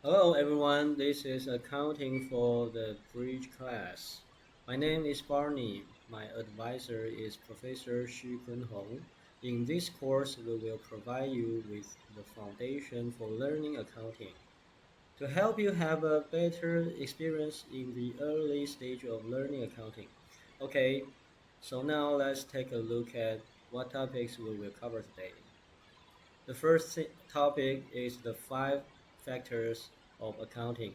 Hello everyone, this is accounting for the BridgeClass. My name is Barney. My advisor is Professor施坤宏. In this course, we will provide you with the foundation for learning accounting to help you have a better experience in the early stage of learning accounting. Okay, so now let's take a look at what topics we will cover today. The first topic is the five factors of accounting.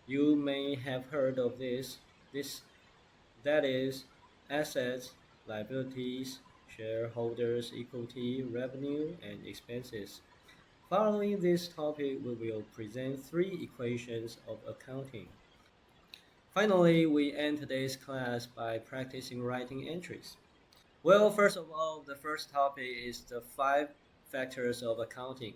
You may have heard of this that is assets, liabilities, shareholders' equity, revenue, and expenses. Following this topic, we will present three equations of accounting. Finally, we end today's class by practicing writing entries. Well, first of all, the first topic is the five factors of accounting.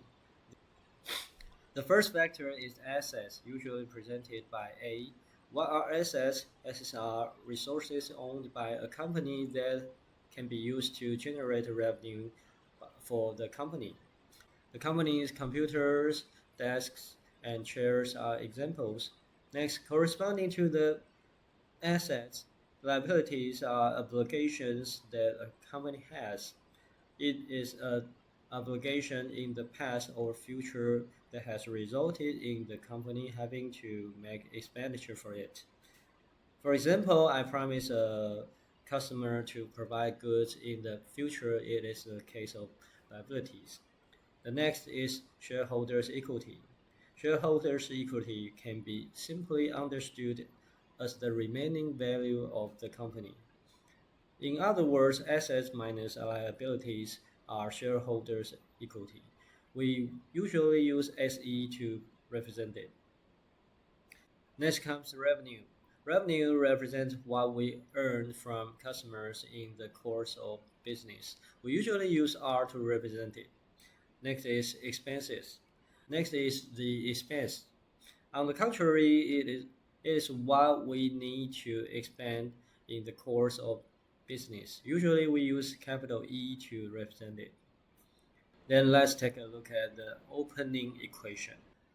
The first factor is assets, usually presented by A. What are assets? Assets are resources owned by a company that can be used to generate revenue for the company. The company's computers, desks, and chairs are examples. Next, corresponding to the assets, liabilities are obligations that a company has. It is an obligation in the past or future that has resulted in the company having to make expenditure for it. For example, I promise a customer to provide goods in the future. It is a case of liabilities. The next is shareholders' equity. Shareholders' equity can be simply understood as the remaining value of the company. In other words, assets minus liabilities are shareholders' equity. We usually use SE to represent it. Next comes revenue. Revenue represents what we earn from customers in the course of business. We usually use R to represent it. Next is expenses. Next is the expense. On the contrary, it is what we need to expand in the course of business. Usually we use capital E to represent it. Then let's take a look at the opening equation.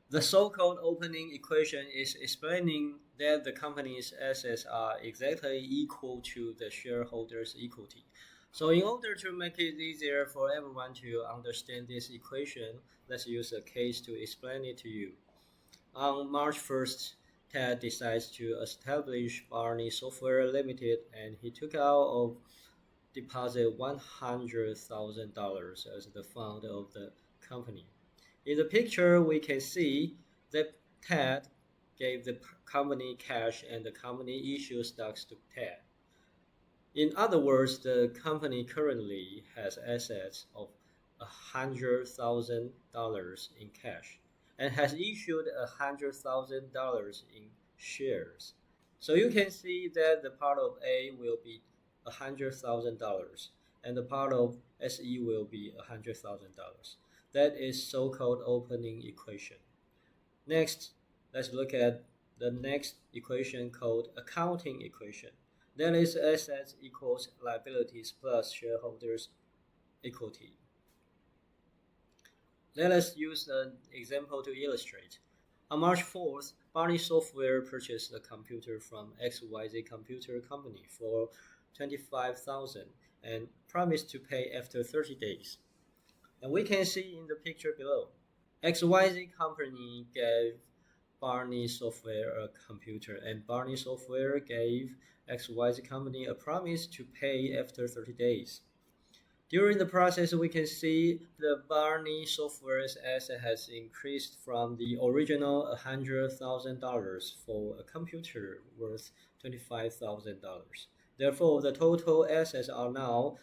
The so-called opening equation is explaining that the company's assets are exactly equal to the shareholders' equity. So in order to make it easier for everyone to understand this equation, let's use a case to explain it to you. On March 1st, Ted decides to establish Barney Software Limited, and he took out of deposit $100,000 as the fund of the company. In the picture, we can see that Ted gave the company cash and the company issued stocks to Ted. In other words, the company currently has assets of $100,000 in cash and has issued $100,000 in shares. So you can see that the part of A will be $100,000 and the part of SE will be $100,000. That is so-called opening equation. Next, let's look at the next equation called accounting equation. That is assets equals liabilities plus shareholders equity. Let us use an example to illustrate. On March 4th, Barney Software purchased a computer from XYZ Computer Company for $25,000 and promised to pay after 30 days. And we can see in the picture below, XYZ Company gave Barney Software a computer, and Barney Software gave XYZ Company a promise to pay after 30 days. During the process, we can see the Barney Software's asset has increased from the original $100,000 for a computer worth $25,000. Therefore, the total assets are now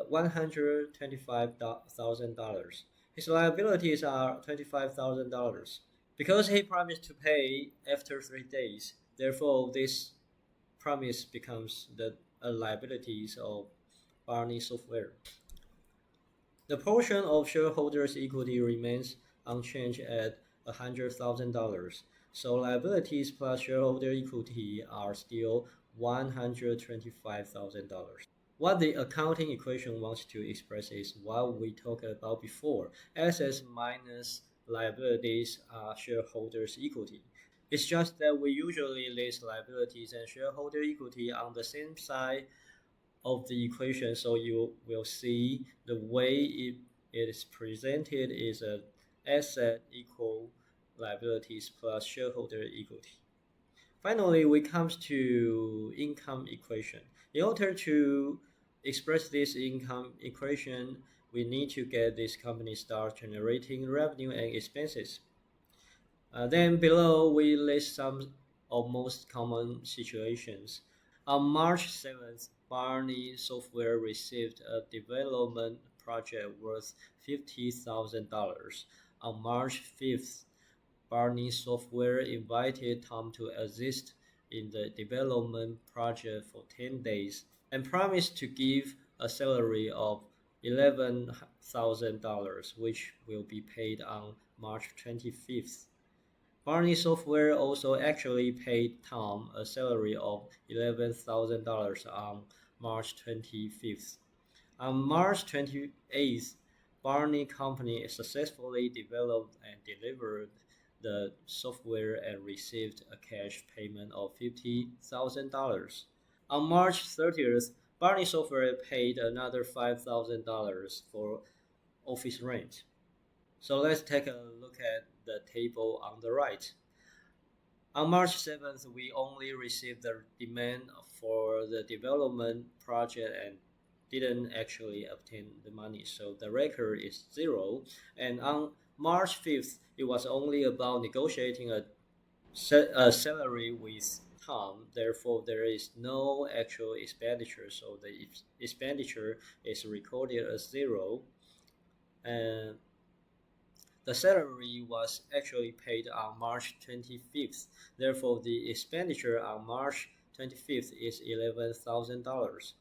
$125,000. His liabilities are $25,000. Because he promised to pay after 3 days, therefore this promise becomes the liabilities of Barney Software. The portion of shareholders' equity remains unchanged at $100,000. So liabilities plus shareholder equity are still $125,000. What the accounting equation wants to express is what we talked about before. Assets minus liabilities are shareholders' equity. It's just that we usually list liabilities and shareholder equity on the same side of the equation, so you will see the way it is presented is an asset equal liabilities plus shareholder equity. Finally, we come to income equation. In order to express this income equation, we need to get this company start generating revenue and expenses. Then below, we list some of most common situations. On March 7th, Barney Software received a development project worth $50,000. On March 5th, Barney Software invited Tom to assist in the development project for 10 days and promised to give a salary of $11,000, which will be paid on March 25th. Barney Software also actually paid Tom a salary of $11,000 on March 25th. On March 28th, Barney Company successfully developed and delivered the software and received a cash payment of $50,000. On March 30th, Barney Software paid another $5,000 for office rent. So let's take a look at the table on the right. On March 7th, we only received the demand for the development project and didn't actually obtain the money, so the record is 0. And on March 5th, it was only about negotiating a salary with Tom. Therefore, there is no actual expenditure, so the expenditure is recorded as 0. And the salary was actually paid on March 25th. Therefore, the expenditure on March 25th is $11,000.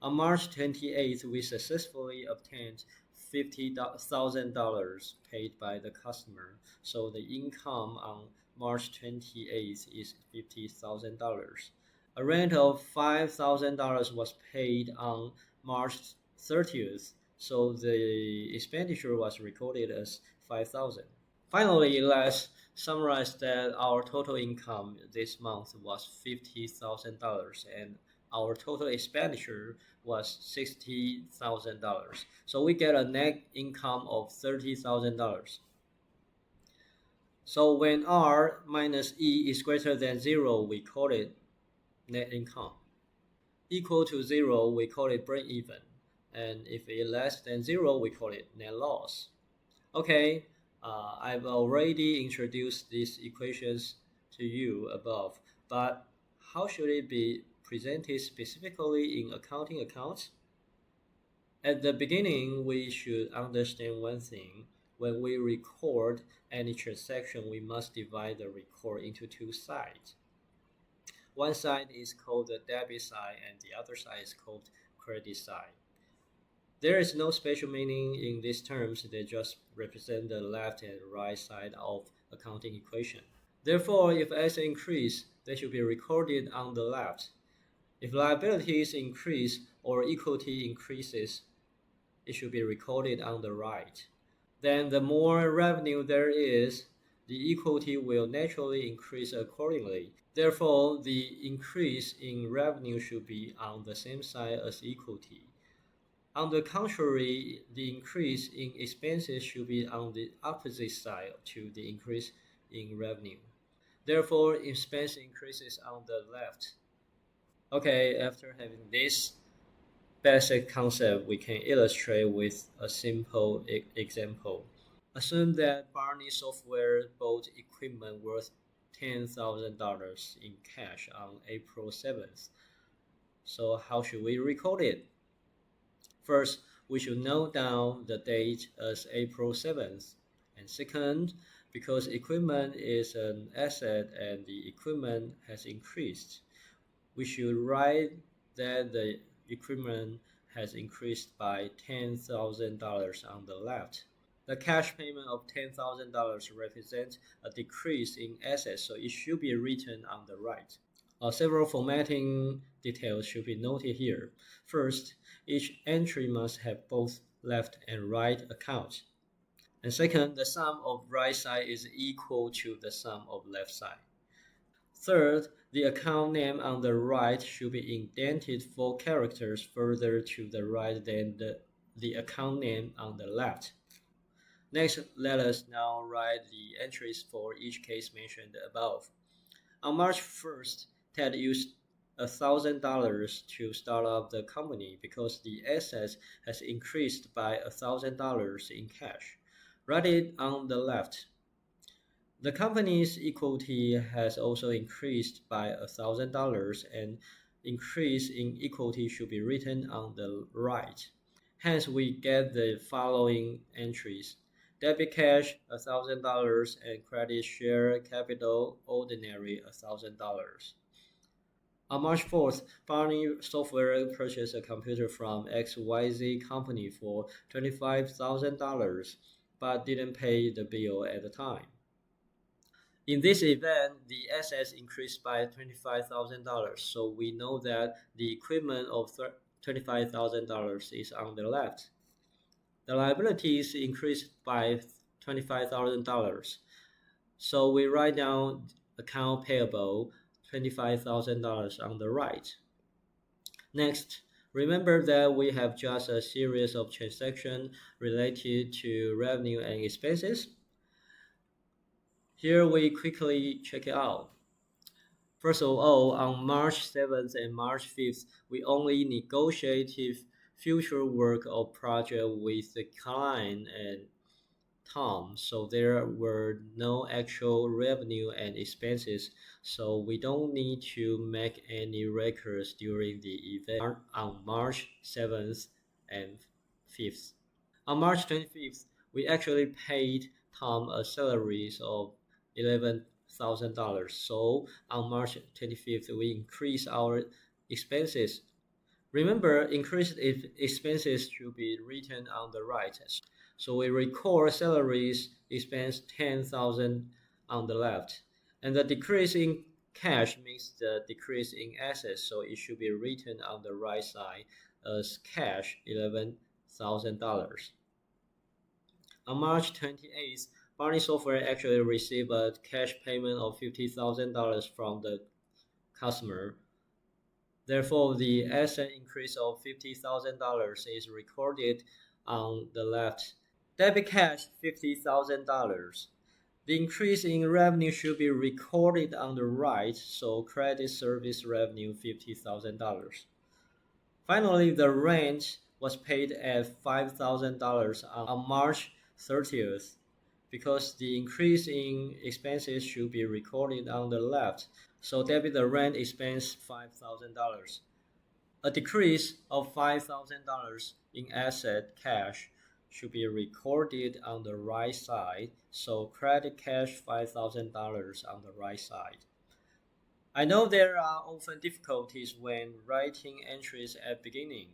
On March 28th, we successfully obtained $50,000 paid by the customer. So the income on March 28th is $50,000. A rent of $5,000 was paid on March 30th. So the expenditure was recorded as $5,000. Finally, let's summarize that our total income this month was $50,000 and our total expenditure was $60,000. So we get a net income of $30,000. So when R minus E is greater than 0, we call it net income. Equal to 0, we call it break even. And if it less than 0, we call it net loss. Okay, I've already introduced these equations to you above, but how should it be presented specifically in accounting accounts? At the beginning, we should understand one thing. When we record any transaction, we must divide the record into two sides. One side is called the debit side and the other side is called credit side. There is no special meaning in these terms, they just represent the left and right side of accounting equation. Therefore, if assets increase, they should be recorded on the left. If liabilities increase or equity increases, it should be recorded on the right. Then the more revenue there is, the equity will naturally increase accordingly. Therefore, the increase in revenue should be on the same side as equity. On the contrary, the increase in expenses should be on the opposite side to the increase in revenue. Therefore, expense increases on the left. Okay, after having this basic concept, we can illustrate with a simple example. Assume that Barney Software bought equipment worth $10,000 in cash on April 7th. So how should we record it? First, we should note down the date as April 7th. And second, because equipment is an asset and the equipment has increased, we should write that the equipment has increased by $10,000 on the left. The cash payment of $10,000 represents a decrease in assets, so it should be written on the right. Several formatting details should be noted here. First, each entry must have both left and right accounts. And second, the sum of right side is equal to the sum of left side. Third, the account name on the right should be indented 4 characters further to the right than the account name on the left. Next, let us now write the entries for each case mentioned above. On March 1st, Ted used $1,000 to start up the company because the assets has increased by $1,000 in cash. Write it on the left. The company's equity has also increased by $1,000, and increase in equity should be written on the right. Hence, we get the following entries. Debit cash $1,000 and credit share capital ordinary $1,000. On March 4th, Barney Software purchased a computer from XYZ company for $25,000, but didn't pay the bill at the time. In this event, the assets increased by $25,000, so we know that the equipment of $25,000 is on the left. The liabilities increased by $25,000, so we write down account payable $25,000 on the right. Next, remember that we have just a series of transactions related to revenue and expenses. Here we quickly check it out. First of all, on March 7th and March 5th, we only negotiated future work of project with the client and Tom, so there were no actual revenue and expenses, so we don't need to make any records during the event on March 7th and 5th. On March 25th, we actually paid Tom a salary of $11,000. So on March 25th, we increased our expenses. Remember, increased expenses should be written on the right. So we record salaries expense $10,000 on the left. And the decrease in cash means the decrease in assets, so it should be written on the right side as cash $11,000. On March 28th, Barney Software actually received a cash payment of $50,000 from the customer. Therefore, the asset increase of $50,000 is recorded on the left. Debit cash $50,000. The increase in revenue should be recorded on the right, so credit service revenue $50,000. Finally, the rent was paid at $5,000 on March 30th. Because the increase in expenses should be recorded on the left, so debit the rent expense $5,000. A decrease of $5,000 in asset cash should be recorded on the right side, so credit cash $5,000 on the right side. I know there are often difficulties when writing entries at beginning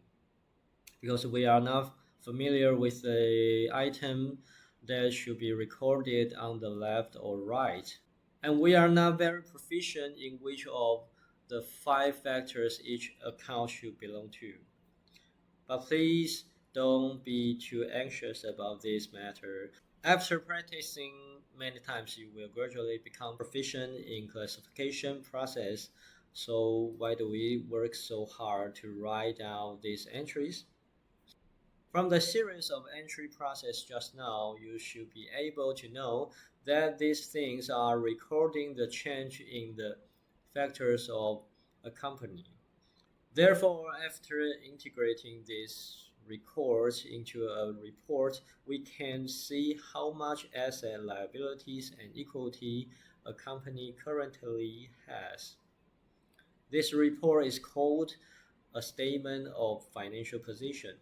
because we are not familiar with the item that should be recorded on the left or right. And we are not very proficient in which of the 5 factors each account should belong to. But please don't be too anxious about this matter. After practicing many times, you will gradually become proficient in classification process. So why do we work so hard to write down these entries? From the series of entry process just now, you should be able to know that these things are recording the change in the factors of a company. Therefore, after integrating these records into a report, we can see how much asset, liabilities, and equity a company currently has. This report is called a statement of financial position.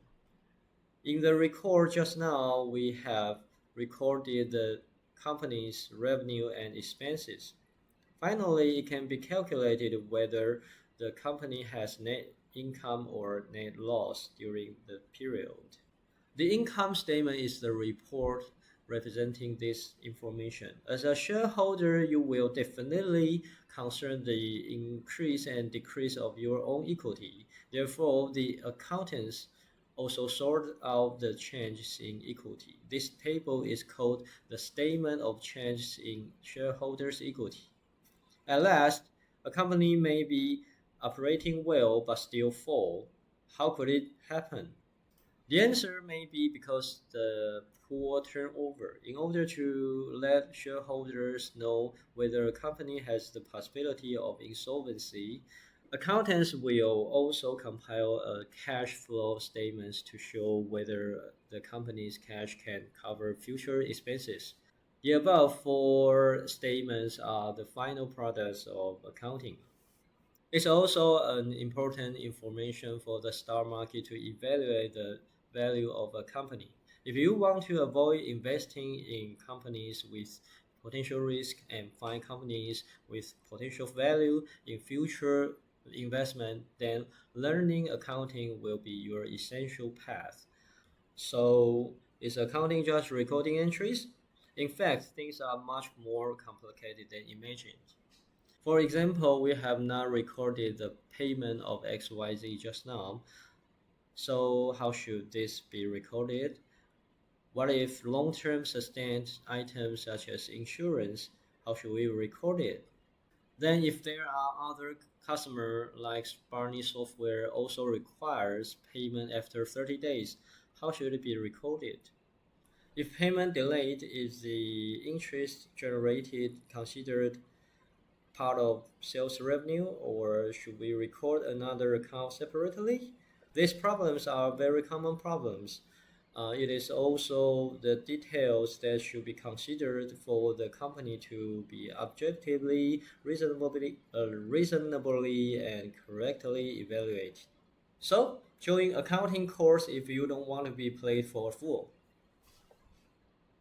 In the record just now, we have recorded the company's revenue and expenses. Finally, it can be calculated whether the company has net income or net loss during the period. The income statement is the report representing this information. As a shareholder, you will definitely concern the increase and decrease of your own equity. Therefore, the accountants also sort out the changes in equity. This table is called the statement of changes in shareholders' equity. At last, a company may be operating well but still fall. How could it happen? The answer may be because the poor turnover. In order to let shareholders know whether a company has the possibility of insolvency, accountants will also compile a cash flow statements to show whether the company's cash can cover future expenses. The above four statements are the final products of accounting. It's also an important information for the stock market to evaluate the value of a company. If you want to avoid investing in companies with potential risk and find companies with potential value in future investment, then learning accounting will be your essential path. So, is accounting just recording entries? In fact, things are much more complicated than imagined. For example, we have not recorded the payment of XYZ just now. So how should this be recorded? What if long-term sustained items such as insurance, how should we record it? Then if there are other customer like Barney software also requires payment after 30 days, how should it be recorded? If payment delayed, is the interest generated considered part of sales revenue, or should we record another account separately? These problems are very common problems. It is also the details that should be considered for the company to be objectively, reasonably and correctly evaluated. So, join accounting course if you don't want to be played for a fool.